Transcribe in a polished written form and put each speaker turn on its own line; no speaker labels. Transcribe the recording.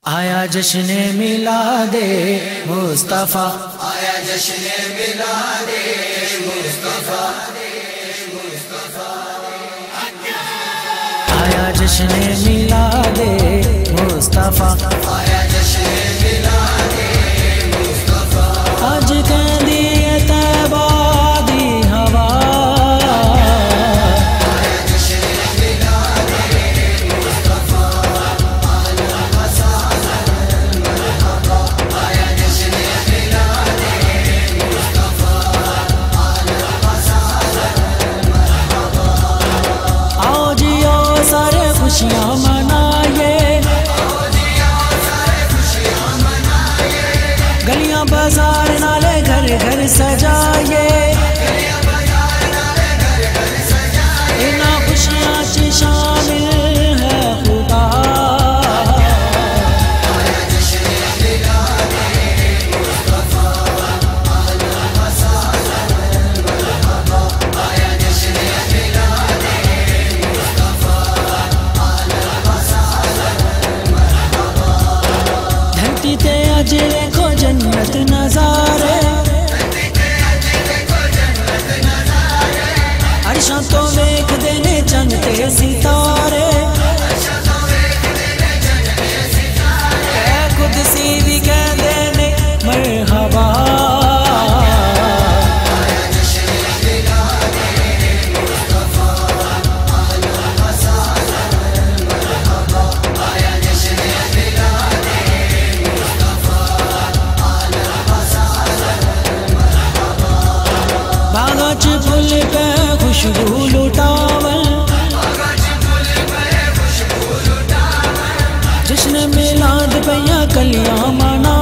आया जश्न मिलादे मुस्तफ़ा,
आया जश्न मिलादे मुस्तफ़ा,
आया जश्न मिलादे मुस्तफ़ा,
आया जश्न मिलादे मुस्तफ़ा।
आज कहदी है तैबा दी हवा,
आया जश्न मिलादे मुस्तफ़ा, आला वसाहलन मरहबा। आया जश्न मिलादे मुस्तफ़ा, आला वसाहलन मरहबा।
आओ जी आओ सारे खुशियाँ मनाइए, गलियां बाजार नाले घर घर सजाइए, इना खुशियां च शामिल है खुदा।
आया जश्न मिलादे मुस्तफ़ा, आला वसाहलन मरहबा। आया जश्न मिलादे मुस्तफ़ा, आला वसाहलन मरहबा।
धरती ते अज देखो जन्नत नजारे, अर्शां तो वेखदे ने चंद ते सितारे, खुद सी भी कहंदे ने मरहबा।
आया जश्न मिलादे मुस्तफ़ा, आला वसाहलन मरहबा। आया जश्न मिलादे मुस्तफ़ा, आला वसाहलन मरहबा।
बागा च फुल पे खुशबू लुटावन, जश्न मिलाद पइयां कलियां मना।